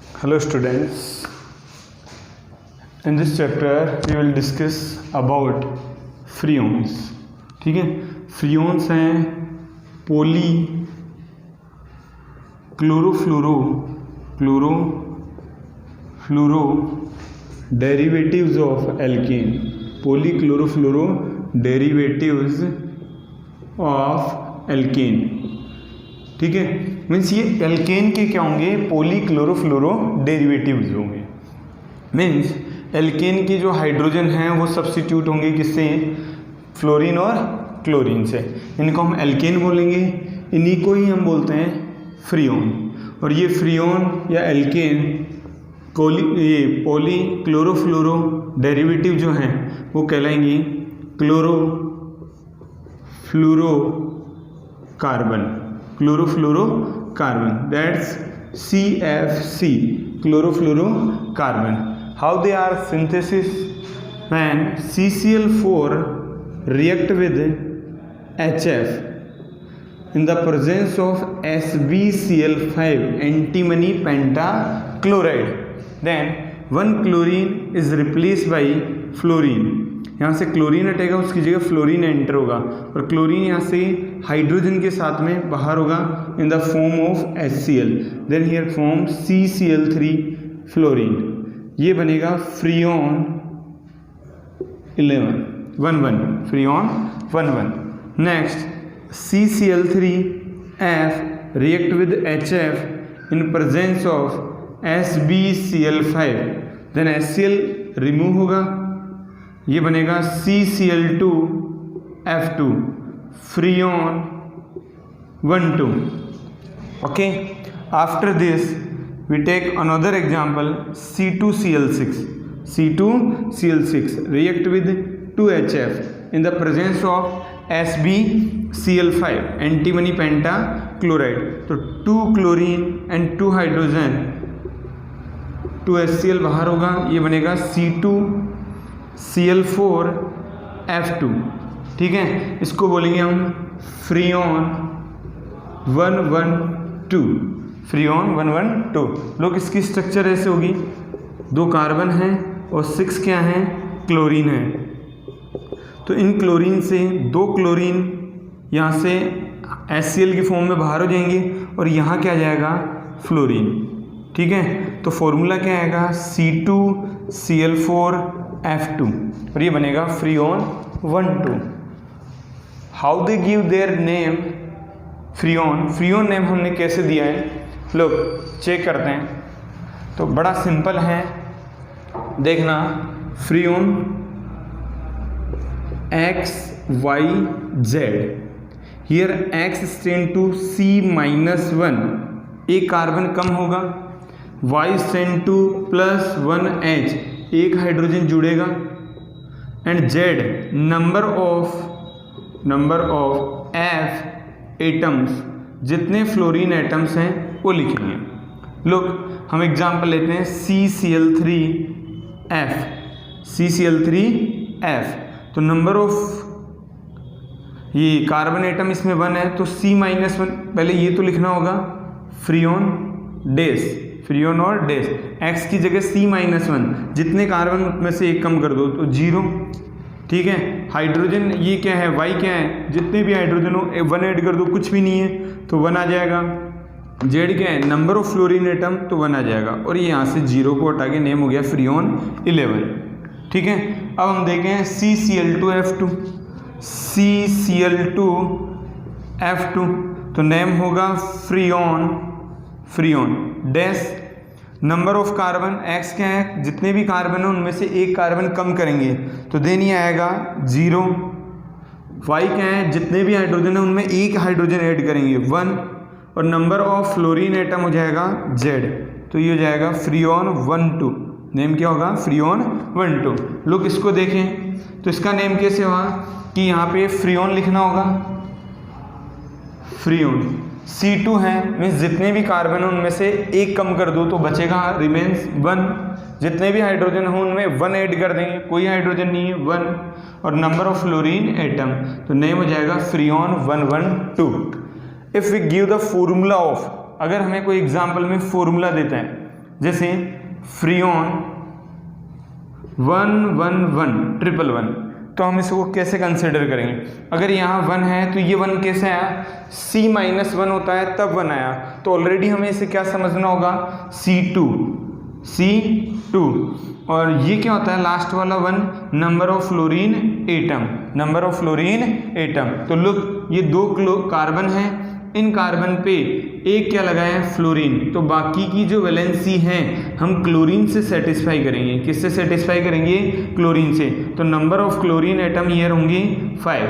Hello students, in this chapter we will discuss about freons. ठीक है, freons हैं poly chlorofluoro derivatives of alkane, poly chlorofluoro derivatives of alkane. ठीक है, means ये alkane के क्या होंगे, पोली क्लोरोफ्लोरो डेरिवेटिव्स होंगे. मीन्स एल्केन की जो हाइड्रोजन हैं वो सब्स्टिट्यूट होंगे किससे, फ्लोरीन और क्लोरीन से. इनको हम एल्केन बोलेंगे, इन्हीं को ही हम बोलते हैं फ्रीओन. और ये फ्रीओन या एल्केन ये पोली क्लोरोफ्लोरो डेरिवेटिव जो हैं वो कहलाएंगी chlorofluorocarbon, that's CFC, chlorofluorocarbon. How they are synthesis, when CCl4 react with HF in the presence of SbCl5 antimony pentachloride, then one chlorine is replaced by fluorine. यहाँ से chlorine हटेगा, उसकी जगह फ्लोरीन एंटर होगा और क्लोरीन यहाँ से hydrogen के साथ में बाहर होगा in the form of HCl, then here form CCl3 fluorine. ये बनेगा freon 11, freon 11. Next CCl3F react with HF in presence of SbCl5, then HCl remove होगा, ये बनेगा CCl2F2 Freon 12. Okay, after this we take another example, C2Cl6 react with 2HF in the presence of SbCl5 antimony pentachloride. तो 2 chlorine and 2 hydrogen, 2 HCl बाहर होगा, ये बनेगा C2Cl4F2. ठीक है, इसको बोलेंगे हम फ्रीओन 112, फ्रीओन 112. लोग इसकी स्ट्रक्चर ऐसे होगी, 2 कार्बन हैं और 6 क्या हैं, क्लोरीन है. तो इन क्लोरीन से 2 क्लोरीन यहाँ से HCl की फॉर्म में बाहर हो जाएंगे और यहाँ क्या आ जाएगा, फ्लोरीन. ठीक है, तो फॉर्मूला क्या आएगा, C2Cl4F2 और ये बनेगा Freon 12. How they give their name Freon name हमने कैसे दिया है, लोग चेक करते हैं. तो बड़ा सिंपल है, देखना, freon XYZ, here X stand to C-1, एक कार्बन कम होगा, Y स्टैंड टू +1H, एक हाइड्रोजन जुड़ेगा, and Z number of F atoms, जितने फ्लोरीन एटम्स हैं वो लिखेंगे. लोग हम एग्जांपल लेते हैं CCl3F. तो नंबर ऑफ ये कार्बन एटम इसमें 1 है, तो C-1, पहले ये तो लिखना होगा फ्रीओन और डेस, X की जगह C-1, जितने कार्बन उसमें से एक कम कर दो तो 0. ठीक है, हाइड्रोजन ये क्या है, Y क्या है, जितने भी हाइड्रोजन हो 1 ऐड कर दो, कुछ भी नहीं है तो 1 आ जाएगा. Z क्या है, नंबर ऑफ फ्लोरीन एटम, तो 1 आ जाएगा और ये यहाँ से 0 को हटा के नेम हो गया फ्रीओन 11. ठीक है, अब हम देखें CCl2F2, तो नेम होगा Freon dash. Number of carbon X क्या है, जितने भी कार्बन हैं उनमें से एक कार्बन कम करेंगे तो देन ये आएगा 0. Y क्या है, जितने भी हाइड्रोजन हैं उनमें एक हाइड्रोजन ऐड करेंगे 1, और नंबर ऑफ फ्लोरीन एटम हो जाएगा Z, तो ये हो जाएगा फ्रीओन 12. नेम क्या होगा, फ्रीओन 12. लोग इसको देखें तो इसका नेम कैसे हुआ कि यहाँ पे फ्रीओन लिखना होगा, फ्रीओन C2 है, मीन्स जितने भी कार्बन हैं उनमें से एक कम कर दो तो बचेगा रिमेन्स 1. जितने भी हाइड्रोजन हो उनमें 1 ऐड कर देंगे, कोई हाइड्रोजन नहीं है 1, और नंबर ऑफ फ्लोरीन एटम, तो नेम हो जाएगा freon 112. If we give the formula of, अगर हमें कोई एग्जाम्पल में फॉर्मूला देता है जैसे फ्रियोन 11111, तो हम इसको कैसे कंसिडर करेंगे? अगर यहाँ 1 है तो ये 1 कैसे आया? C-1 होता है तब 1 आया, तो ऑलरेडी हमें इसे क्या समझना होगा? C2। और ये क्या होता है लास्ट वाला 1? Number of fluorine atom. तो लुक, ये 2 कार्बन है, इन कार्बन पे एक क्या लगा है? फ्लोरीन। तो बाकी की जो वैलेंसी है हम क्लोरीन से सेटिस्फाई करेंगे। किससे सेटिस्फाई करेंगे? क्लोरीन से। तो number of chlorine atom year होंगे 5।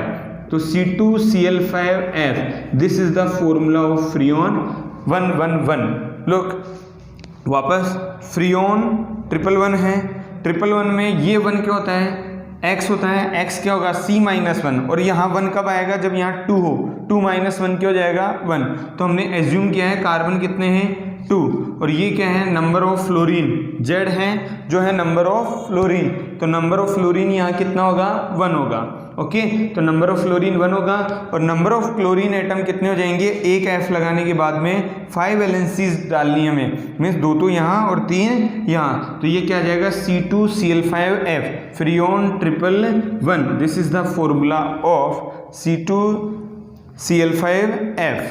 तो C2Cl5F, this is the formula of Freon 111। Look, वापस फ्रियोन 111 है, 111 में ये 1 क्या होता है? x होता है, x क्या होगा? C-1। और यहाँ 1 कब आएगा? जब यहाँ 2 हो, 2-1 क्या हो जाएगा? 1। तो हमने एज्यूम किया है कार्बन कितने हैं? 2। और ये क्या है? Number of fluorine. Z है जो है नंबर ऑफ फ्लोरीन, तो नंबर ऑफ फ्लोरीन यहाँ कितना होगा? 1 होगा। ओके, तो नंबर ऑफ फ्लोरीन 1 होगा, और नंबर ऑफ क्लोरीन एटम कितने हो जाएंगे? एक F लगाने के बाद में 5 वैलेंसीज डालनी है हमें, मीन्स 2 तो यहाँ और 3 यहाँ, तो ये क्या आ जाएगा? C2Cl5F, Freon 111। This is the formula of C2Cl5F।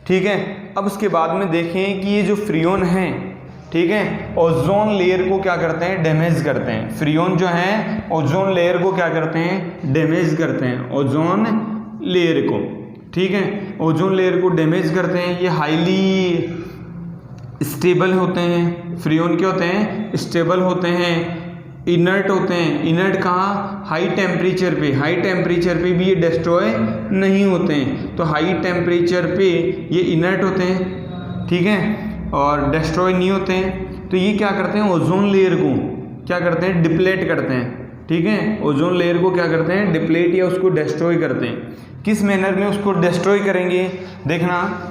ठीक है, अब उसके बाद में देखें कि ये जो फ्रियोन है, ठीक है, ओजोन लेयर को क्या करते हैं? डैमेज करते हैं। फ्रियोन जो है ओजोन लेयर को क्या करते हैं? डैमेज करते हैं, ओजोन लेयर को। ठीक है, ओजोन लेयर को डैमेज करते हैं। ये हाईली स्टेबल होते हैं। फ्रियोन क्या होते हैं? स्टेबल होते हैं, इनर्ट होते हैं। इनर्ट कहाँ? हाई टेम्परेचर पे। हाई टेम्परेचर पे भी ये डिस्ट्रॉय नहीं होते हैं, तो हाई टेम्परेचर पे ये इनर्ट होते हैं, ठीक है, और डिस्ट्रॉय नहीं होते हैं। तो ये क्या करते हैं? ओजोन लेयर को क्या करते हैं? डिप्लेट करते हैं। ठीक है, ओजोन लेयर को क्या करते हैं? डिप्लेट या उसको डिस्ट्रॉय करते हैं। किस मैनर में उसको डिस्ट्रॉय करेंगे? देखना,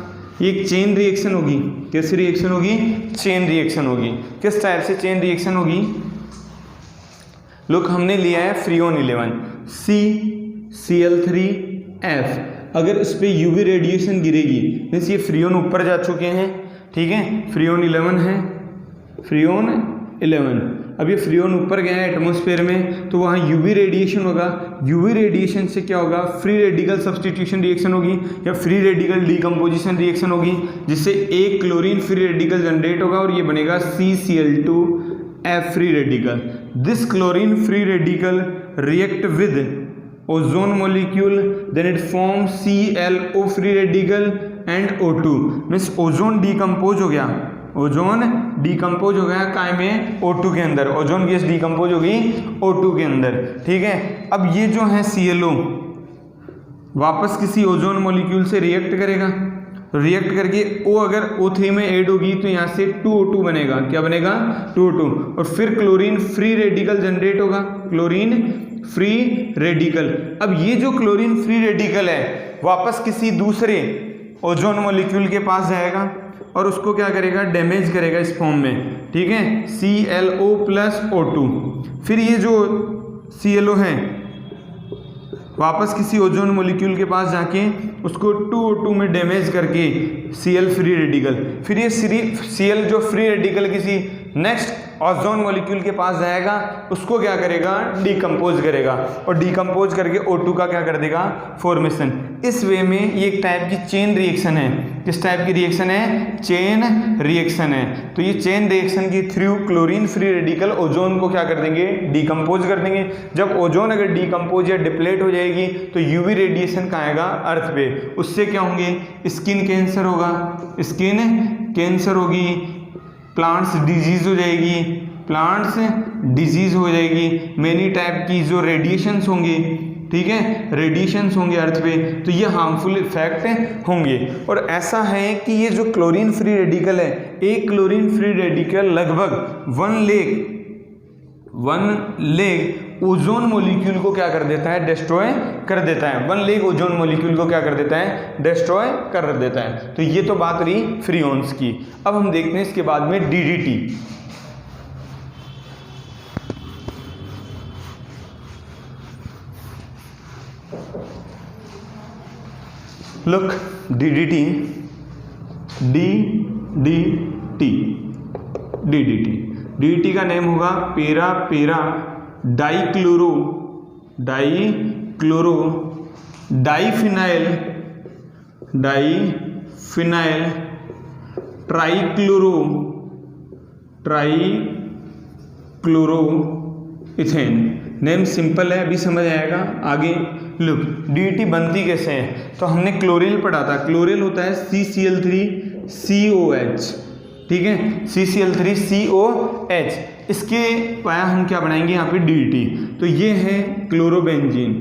ये एक चेन रिएक्शन होगी। कैसी रिएक्शन होगी? चेन रिएक्शन होगी। किस टाइप से चेन रिएक्शन होगी? लुक, हमने लिया है फ्रियोन 11 CCl3F। अगर इस पर यूवी रेडिएशन गिरेगी, मीन्स ये फ्रियोन ऊपर जा चुके हैं, ठीक है, फ्रियोन 11 है, फ्रियोन 11। अब ये फ्रियोन ऊपर गया है एटमॉस्फेयर में, तो वहाँ यूवी रेडिएशन होगा। यूवी रेडिएशन से क्या होगा? फ्री रेडिकल सब्स्टिट्यूशन रिएक्शन होगी या फ्री रेडिकल डीकम्पोजिशन रिएक्शन होगी, जिससे एक क्लोरीन फ्री रेडिकल जनरेट होगा और ये बनेगा CCl2F free radical. This chlorine free radical react with ozone molecule, then it form ClO free radical and O2। Means ozone decompose हो गया, ओजोन डीकम्पोज हो गया काय में? O2 के अंदर। ओजोन गैस डीकम्पोज होगी O2 के अंदर। ठीक है, अब ये जो है ClO वापस किसी ओजोन मॉलिक्यूल से रिएक्ट करेगा, रिएक्ट करके O अगर O3 में ऐड होगी तो यहाँ से 2O2 बनेगा। क्या बनेगा? 2O2। और फिर क्लोरीन फ्री रेडिकल जनरेट होगा, क्लोरीन फ्री रेडिकल। अब ये जो क्लोरीन फ्री रेडिकल है वापस किसी दूसरे ओजोन मॉलिक्यूल के पास जाएगा और उसको क्या करेगा? डैमेज करेगा इस फॉर्म में। ठीक है, ClO+O2। फिर ये जो ClO है वापस किसी ओजोन मॉलिक्यूल के पास जाके उसको 2O2 में डैमेज करके Cl फ्री रेडिकल। फिर ये Cl जो फ्री रेडिकल किसी नेक्स्ट ओजोन मॉलिक्यूल के पास जाएगा, उसको क्या करेगा? डीकम्पोज करेगा और डीकम्पोज करके O2 का क्या कर देगा? फॉर्मेशन। इस वे में ये एक टाइप की चेन रिएक्शन है। किस टाइप की रिएक्शन है? चेन रिएक्शन है। तो ये चेन रिएक्शन की through chlorine free radical ozone को क्या कर देंगे? डीकम्पोज कर देंगे। जब ओजोन अगर डीकम्पोज या डिप्लेट हो जाएगी तो यूवी रेडिएशन कहाँ आएगा? अर्थ पे। उससे क्या होंगे? स्किन कैंसर होगा, स्किन कैंसर होगी, प्लांट्स डिजीज हो जाएगी, प्लांट्स डिजीज हो जाएगी, मेनी टाइप की जो रेडिएशंस होंगे, ठीक है, रेडिएशंस होंगे अर्थ पे, तो ये हार्मफुल इफेक्ट होंगे। और ऐसा है कि ये जो क्लोरीन फ्री रेडिकल है, एक क्लोरीन फ्री रेडिकल लगभग 1 लेग ओजोन मॉलिक्यूल को क्या कर देता है? डिस्ट्रॉय कर देता है। 1 लेग ओजोन मॉलिक्यूल को क्या कर देता है? डिस्ट्रॉय कर देता है। तो ये तो बात रही फ्रियोन्स की। अब हम देखते हैं इसके बाद में DDT। Look, DDT DDT। DDT का नेम होगा पेरा पेरा dichloro diphenyl trichloro ethane. Name simple है, अभी समझ आएगा आगे। लुक, DDT बनती कैसे है, तो हमने क्लोरील पढ़ा था। क्लोरील होता है CCl3COH, ठीक है, CCl3COH। इसके पाया हम क्या बनाएंगे यहाँ पे DDT। तो ये है क्लोरोबेंजीन।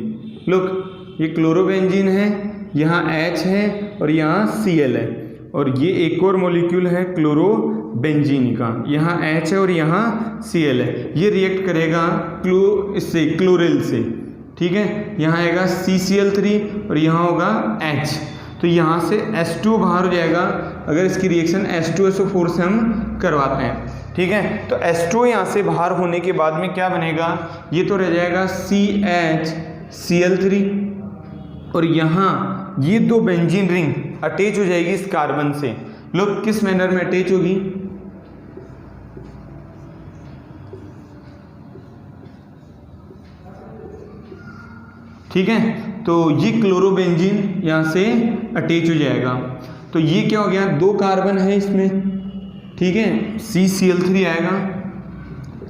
लुक, ये क्लोरोबेंजीन है, यहाँ H है और यहाँ Cl है, और ये एक और मॉलिक्यूल है क्लोरोबेंजीन का, यहाँ H है और यहाँ Cl है। ये रिएक्ट करेगा इससे क्लोरील से, ठीक है। यहाँ आएगा CCl3 और यहाँ होगा H, तो यहाँ से H2 बाहर हो जाएगा अगर इसकी रिएक्शन H2SO4 से हम करवाते हैं, ठीक है। तो H2 यहाँ से बाहर होने के बाद में क्या बनेगा, ये तो रह जाएगा CHCl3, और यहाँ ये दो बेंजीन रिंग अटैच हो जाएगी इस कार्बन से। लोग किस मैनर में अटैच होगी, ठीक है। तो ये क्लोरोबेंजीन यहाँ से अटैच हो जाएगा। तो ये क्या हो गया, दो कार्बन है इसमें, ठीक है, CCl3 आएगा,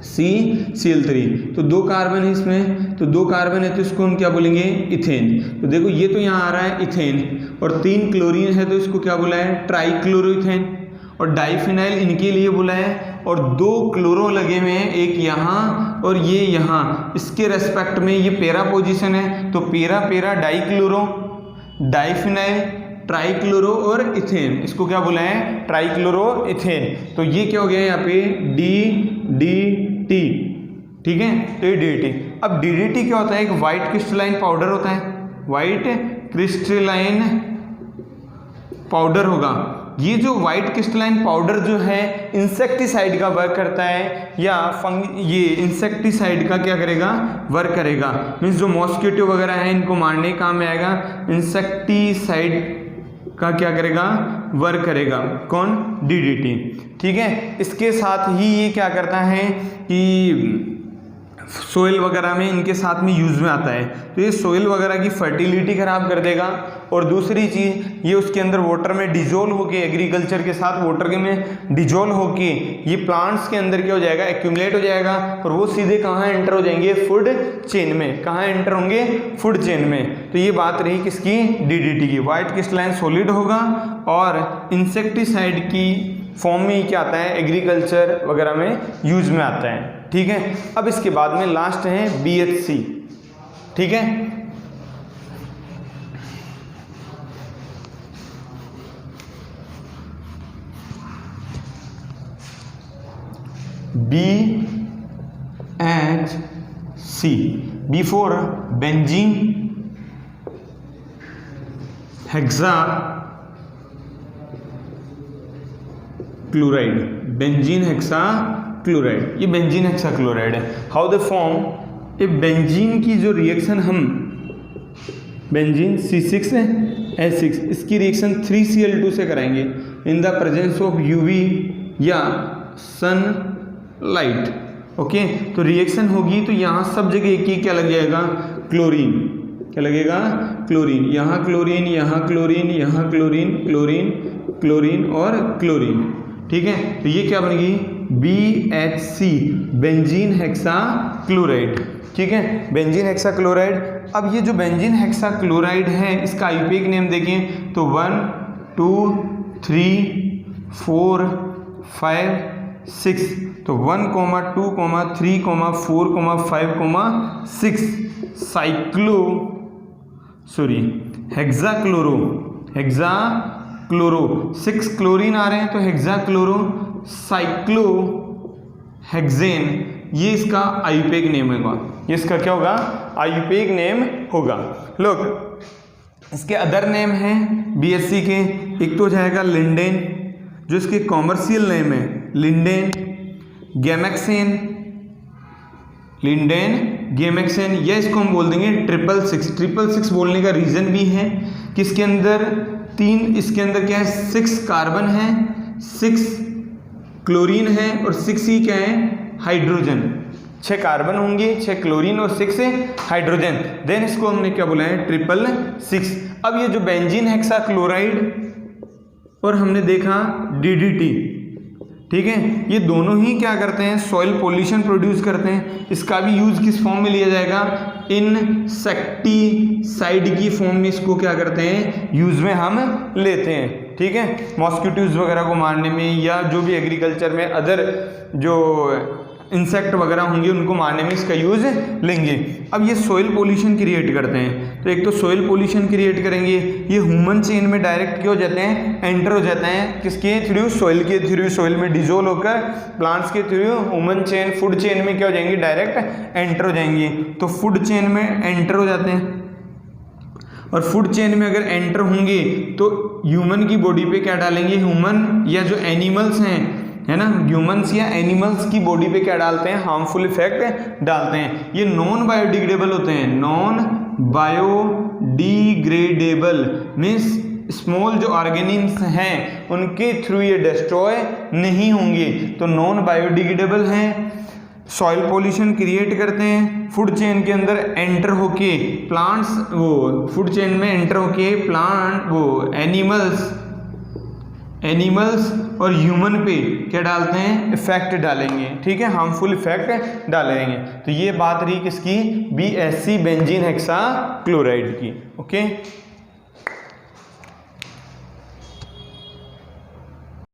CCl3। तो दो कार्बन है इसमें, तो दो कार्बन है तो इसको हम क्या बोलेंगे, इथेन। तो देखो ये तो यहाँ आ रहा है इथेन, और 3 क्लोरीन है तो इसको क्या बोला है, ट्राइक्लोरोइथेन। और डाइफिनाइल इनके लिए बोला है, और 2 क्लोरो लगे हुए हैं, एक यहाँ और ये यहाँ, इसके रेस्पेक्ट में ये पेरा पोजीशन है, तो पेरा पेरा डाइक्लोरो, डाइफिनाइल, ट्राइक्लोरो और इथेन, इसको क्या बोला है, ट्राइक्लोरो इथेन। तो ये क्या हो गया यहाँ पे DDT, ठीक है। तो ये DDT। अब DDT क्या होता है, एक वाइट क्रिस्टलाइन पाउडर होता है, वाइट क्रिस्टलाइन पाउडर होगा। ये जो व्हाइट क्रिस्टलाइन पाउडर जो है इंसेक्टिसाइड का वर्क करता है, या ये इंसेक्टिसाइड का क्या करेगा, वर्क करेगा। मीन्स जो मॉस्किटो वगैरह है इनको मारने के काम में आएगा, इंसेक्टिसाइड का क्या करेगा, वर्क करेगा। कौन, DDT, ठीक है। इसके साथ ही ये क्या करता है कि सोइल वगैरह में इनके साथ में यूज़ में आता है, तो ये सोइल वगैरह की फर्टिलिटी खराब कर देगा। और दूसरी चीज़, ये उसके अंदर वाटर में डिजोल्व होके, एग्रीकल्चर के साथ वाटर के में डिजोल्व होके ये प्लांट्स के अंदर क्या हो जाएगा, एक्यूमुलेट हो जाएगा, और वो सीधे कहाँ एंटर हो जाएंगे, फूड चेन में। कहाँ एंटर होंगे, फूड चेन में। तो ये बात रही किसकी, DDT की। वाइट क्रिस्टलाइन सॉलिड होगा और इंसेक्टिसाइड की फॉर्म में ही क्या आता है, एग्रीकल्चर वगैरह में यूज में आता है, ठीक है। अब इसके बाद में लास्ट है BHC, ठीक है। BHC, B for benzene hexa chloride, benzene hexa chloride, ये बेंजीन हेक्सा क्लोराइड है। हाउ द फॉर्म, ये बेंजीन की जो रिएक्शन हम, बेंजीन C6H6, इसकी रिएक्शन 3Cl2 से कराएंगे in the presence of UV या सनलाइट, ओके। तो रिएक्शन होगी तो यहाँ सब जगह एक ही क्या लग जाएगा, क्लोरीन, क्या लगेगा, क्लोरीन। यहाँ क्लोरीन, यहाँ क्लोरीन, यहाँ क्लोरीन, क्लोरीन, क्लोरीन और क्लोरीन, ठीक है। तो ये क्या बनेगी, BHC, बेंजीन हेक्सा क्लोराइड, ठीक है, बेंजीन हेक्सा क्लोराइड। अब ये जो बेंजीन हेक्सा क्लोराइड है इसका आईयूपीएक नेम देखें तो 1 2 3 4 5 6, तो 1, 2, 3, 4, 5, 6 हेक्साक्लोरो 6 क्लोरीन आ रहे हैं, तो हेक्साक्लोरो साइक्लोहेक्सेन, ये इसका आईयूपीएक नेम होगा। ये इसका क्या होगा, आईयूपीएक नेम होगा। लोग इसके अदर नेम हैं BHC के, एक तो हो जाएगा लिंडेन, जो इसके कॉमर्शियल नेम है लिंडेन गैमेक्सेन, या इसको हम बोल देंगे 666 बोलने का रीज़न भी है कि इसके अंदर क्या है, 6 कार्बन है, 6 क्लोरीन है और 6 ही क्या है, हाइड्रोजन। 6 कार्बन होंगे, 6 क्लोरीन और 6 हाइड्रोजन, देन इसको हमने क्या बोला है, 666। अब ये जो बेंजीन हेक्साक्लोराइड और हमने देखा DDT, ठीक है, ये दोनों ही क्या करते हैं, सॉइल पोल्यूशन प्रोड्यूस करते हैं। इसका भी यूज किस फॉर्म में लिया जाएगा, इंसेक्टिसाइड की फॉर्म में इसको क्या करते हैं, यूज में हम लेते हैं, ठीक है, मॉस्किटोज वगैरह को मारने में, या जो भी एग्रीकल्चर में अदर जो इंसेक्ट वगैरह होंगे उनको मारने में इसका यूज लेंगे। अब ये सॉइल पोल्यूशन क्रिएट करते हैं, तो एक तो सॉइल पोल्यूशन क्रिएट करेंगे, ये ह्यूमन चेन में डायरेक्ट क्या हो जाते हैं, एंटर हो जाते हैं, किसके थ्रू, सॉइल के थ्रू, सॉइल में डिजोल्व होकर प्लांट्स के through human chain, food chain में क्या हो जाएंगे, डायरेक्ट एंटर हो जाएंगे। तो फूड चेन में एंटर हो जाते हैं, और फूड चेन में अगर एंटर होंगे तो ह्यूमन की बॉडी पे क्या डालेंगे, ह्यूमन या जो एनिमल्स हैं, है ना, ह्यूमंस या एनिमल्स की बॉडी पे क्या डालते हैं, हार्मफुल इफेक्ट डालते हैं। ये नॉन बायोडिग्रेडेबल होते हैं, नॉन बायोडिग्रेडेबल मीन्स स्मॉल जो ऑर्गेनिम्स हैं उनके थ्रू ये डिस्ट्रॉय नहीं होंगे, तो नॉन बायोडिग्रेडेबल हैं, सॉइल पोल्यूशन क्रिएट करते हैं, फूड चेन के अंदर एंटर होके प्लांट्स, वो फूड चेन में एंटर होके प्लांट, वो एनिमल्स और ह्यूमन पे क्या डालते हैं, इफेक्ट डालेंगे, ठीक है, हार्मफुल इफेक्ट डालेंगे। तो ये बात रही किसकी, BSC बेंजीन हेक्साक्लोराइड की, ओके।